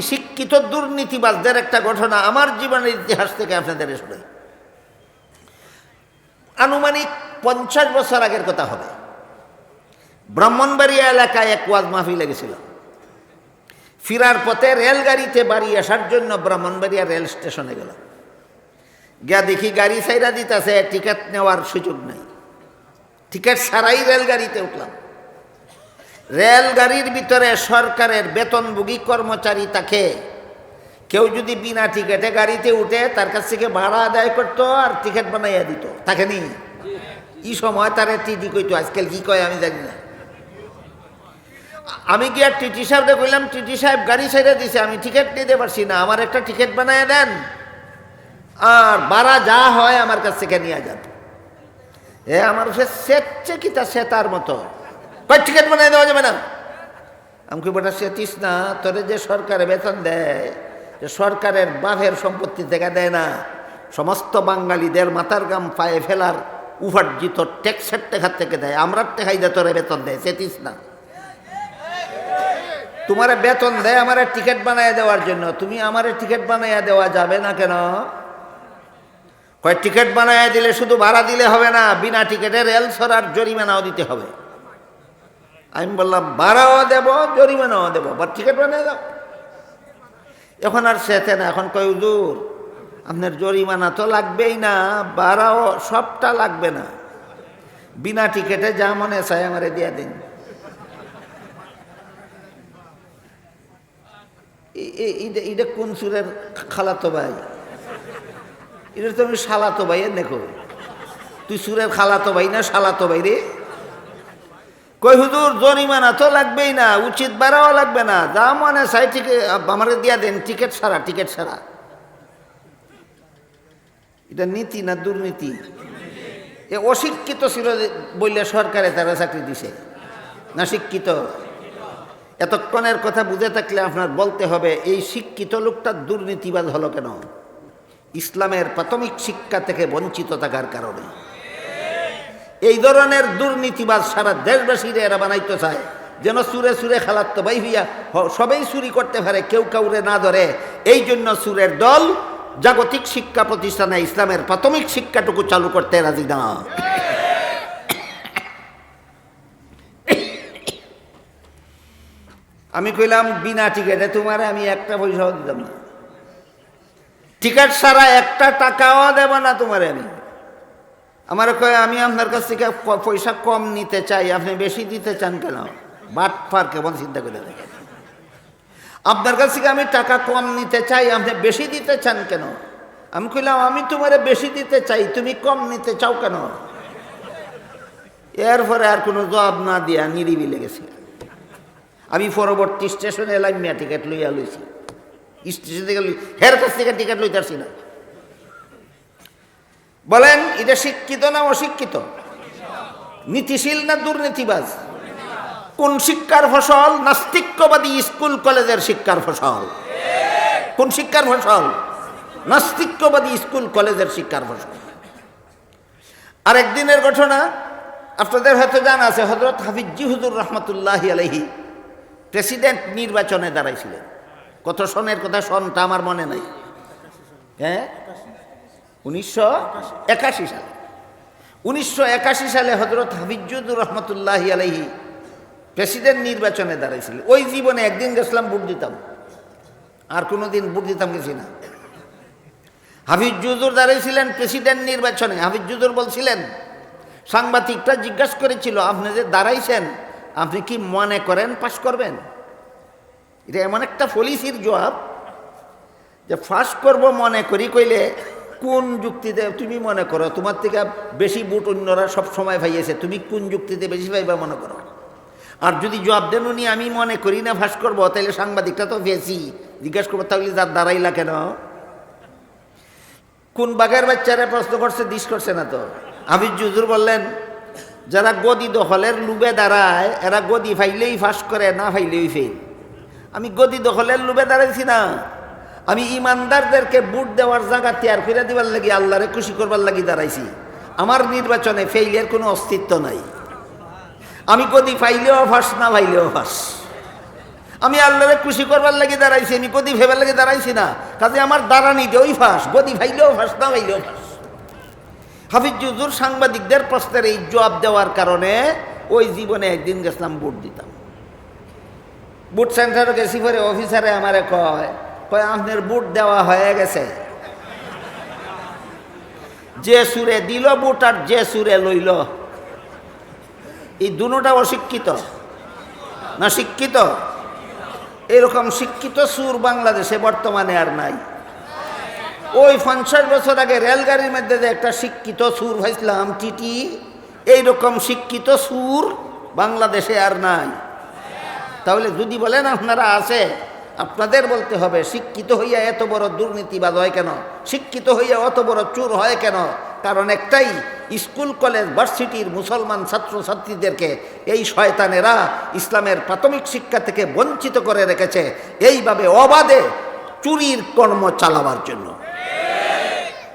শিক্ষিত দুর্নীতিবাজদের একটা ঘটনা আমার জীবনের ইতিহাস থেকে আপনাদের শোনাই। আনুমানিক 50 বছর আগের কথা হবে। ব্রাহ্মণবাড়িয়া এলাকায় এক ওয়াজ মাহফিল লেগেছিল। ফিরার পথে রেলগাড়িতে বাড়ি আসার জন্য ব্রাহ্মণবাড়িয়া রেল স্টেশনে গেল। গিয়া দেখি গাড়ি ছাইরা দিতেছে, টিকিট নেওয়ার সুযোগ নাই। টিকিট ছাড়াই রেলগাড়িতে উঠলাম। রেলগাড়ির ভিতরে সরকারের বেতনভোগী কর্মচারী তাকে কেউ যদি বিনা টিকিটে গাড়িতে উঠে তার কাছ থেকে ভাড়া আদায় করতো আর টিকিট বানাইয়া দিত। তাকে নি এই সময় তারে টিটি কইতো, আজকাল কি কয় আমি জানি না। আমি গিয়া টিটি সাহেবকে কইলাম, টিটি সাহেব গাড়ি ছেড়ে দিছে, আমি টিকিট নিতে পারছি না, আমার একটা টিকিট বানাইয়া দেন আর ভাড়া যা হয় আমার কাছ থেকে নিয়ে যান। আমার সে সেচ্ছে কি তা সে তার মতো কয় টিকিট বানাই দেওয়া যাবে না। আমি কি বেটা সেতিস না, তোরে যে সরকারে বেতন দেয়, যে সরকারের বাপের সম্পত্তি থেকে দেয় না, সমস্ত বাঙালিদের মাথার গাম পায়ে ফেলার উপার্জিত ট্যাক্সের টাকা থেকে দেয়, আমরা টেকাই দিয়ে তোরে বেতন দেয়, সেতিস না। তোমার বেতন দেয় আমার টিকিট বানাইয়া দেওয়ার জন্য, তুমি আমার টিকিট বানাইয়া দেওয়া যাবে না কেন? কয় টিকিট বানাইয়া দিলে শুধু ভাড়া দিলে হবে না, বিনা টিকিটে রেল সরার জরিমানাও দিতে হবে। আমি বললাম ভাড়াও দেব জরিমানাও দেব, বা টিকিট বানিয়ে দাও। এখন আর সেতে না, এখন কয় হুজুর আপনার জরিমানা তো লাগবেই না, ভাড়াও সবটা লাগবে না, বিনা টিকিটে যা মনে চাই আমারে দিয়ে দিন। এটা কোন সুরের খালাতো ভাই? এটা তো আমি শালাতো ভাই এর দেখো, তুই সুরের খালাতো ভাই না শালাতো ভাই রে? কই হুজুর জরিমানা তো লাগবেই না, উচিত ভাড়াও লাগবে না, যা মনে চাই টিকিট আমাকে দিয়া দেন, টিকিট ছাড়া, টিকিট ছাড়া। এটা নীতি না দুর্নীতি? এ অশিক্ষিত ছিল বললে সরকারে তারা চাকরি দিছে না শিক্ষিত? এতক্ষণের কথা বুঝে থাকলে আপনার বলতে হবে এই শিক্ষিত লোকটা দুর্নীতিবাজ হলো কেন? ইসলামের প্রাথমিক শিক্ষা থেকে বঞ্চিত থাকার কারণে। এই ধরনের দুর্নীতিবাজ সারা দেশবাসীরা এরা বানাইতে চায় যেন সুরে সুরে খালাত ভাই হইয়া সবাই চুরি করতে পারে, কেউ কাউরে না ধরে। এই জন্য সুরের দল জাগতিক শিক্ষা প্রতিষ্ঠানে ইসলামের প্রাথমিক শিক্ষাটুকু চালু করতে রাজি না। আমি কইলাম বিনা টিকিটে তোমার আমি একটা পয়সাও দিতাম না, টিকিট ছাড়া একটা টাকাও দেব না তোমার আমি। আমার কয় আমি আপনার কাছ থেকে পয়সা কম নিতে চাই, আপনি বেশি দিতে চান কেন? বাটপার কেমন চিন্তা করে দেখেন। আপনার কাছ থেকে আমি টাকা কম নিতে চাই, আপনি বেশি দিতে চান কেন? আমি কইলাম আমি তোমারে বেশি দিতে চাই, তুমি কম নিতে চাও কেন? এরপরে আর কোনো জবাব না দিয়া নিরিবিলে গেছে। আমি পরবর্তী স্টেশনে এলাম, মিয়া টিকিট লইয়া লইছি, স্টেশন থেকে হের কাছ থেকে টিকিট লইতে আসছি না। বলেন এটা শিক্ষিত না অশিক্ষিত? নীতিশীল না দুর্নীতিবাজ? কোন শিক্ষার ফসল? নাস্তিক্যবাদী স্কুল কলেজের শিক্ষার ফসল। কোন শিক্ষার ফসল? নাস্তিক্যবাদী স্কুল কলেজের শিক্ষার ফসল। আরেকদিনের ঘটনা আপনাদের হয়তো জানা আছে, হযরত হাফিজি হুজুর রহমতুল্লাহি আলাইহি প্রেসিডেন্ট নির্বাচনে দাঁড়াইছিলেন। কত সনের কথা, সনটা আমার মনে নাই। হ্যাঁ, 1981 সালে। 1981 সালে হযরত হাফিজি হুজুর রহমতুল্লাহি আলাইহি প্রেসিডেন্ট নির্বাচনে দাঁড়াইছিলেন। ওই জীবনে একদিন গেছিলাম ভোট দিতাম, আর কোনোদিন ভোট দিতাম গেছি না। হাফিজি হুজুর দাঁড়াইছিলেন প্রেসিডেন্ট নির্বাচনে। হাফিজি হুজুর বলছিলেন, সাংবাদিকটা জিজ্ঞাসা করেছিল আপনি যে দাঁড়াইছেন আপনি কি মনে করেন পাস করবেন? এটা এমন একটা পলিসির জবাব যে পাস করব মনে করি কইলে কোন যুক্তিতে তুমি মনে করো? তোমার থেকে বেশি ভোট অন্যরা সব সময় পাইয়েছে, তুমি কোন যুক্তিতে বেশি পাইবা মনে করো? আর যদি জবাব দেন উনি আমি মনে করি না পাস করবো, তাহলে সাংবাদিকটা তো বেশি জিজ্ঞাসা করবো তাহলে যার দাঁড়াইলা কেন? কোন বাঘের বাচ্চারা প্রশ্ন করছে, দিস করছে না তো। হাফিজ হুজুর বললেন যারা গদি দখলের লুবে দাঁড়ায় এরা গদি ফাইলেই ফাঁস করে, না ফাইলেই ফেল। আমি গদি দখলের লুবে দাঁড়াইছি না, আমি ইমানদারদেরকে ভোট দেওয়ার জায়গা তৈরি করে দিবার লাগি, আল্লাহরে খুশি করবার লাগি দাঁড়াইছি। আমার নির্বাচনে ফেইলের কোনো অস্তিত্ব নাই। আমি গদি ফাইলেও ফাঁস, না ফাইলেও ফাঁস। আমি আল্লাহরে খুশি করবার লাগি দাঁড়াইছি, আমি গদি ভেবার লাগি দাঁড়াইছি না। কাজে আমার দাঁড়ানি দেওই ফাঁস, গদি ভাইলেও ফাঁস, না ভাইলেও ফাঁস। হাফিজ হুজুর সাংবাদিকদের প্রশ্নের এই জবাব দেওয়ার কারণে ওই জীবনে একদিন গেছিলাম ভোট দিতাম। বুট সেন্টারে গেছি, পরে অফিসারে আমারে কয় আপনার বুট দেওয়া হয়ে গেছে। যে সুরে দিল বুট আর যে সুরে লইল, এই দুটোটা অশিক্ষিত না শিক্ষিত? এরকম শিক্ষিত সুর বাংলাদেশে বর্তমানে আর নাই। ওই 50 বছর আগে রেলগাড়ির মধ্যে যে একটা শিক্ষিত সুর ভাইছিলাম টিটি, এইরকম শিক্ষিত সুর বাংলাদেশে আর নাই। তাহলে যদি বলেন আপনারা আছে, আপনাদের বলতে হবে শিক্ষিত হইয়া এত বড় দুর্নীতিবাজ হয় কেন, শিক্ষিত হইয়া অত বড় চোর হয় কেন? কারণ একটাই, স্কুল কলেজ ভার্সিটির মুসলমান ছাত্রছাত্রীদেরকে এই শয়তানেরা ইসলামের প্রাথমিক শিক্ষা থেকে বঞ্চিত করে রেখেছে, এইভাবে অবাধে চুরির কর্ম চালাবার জন্য।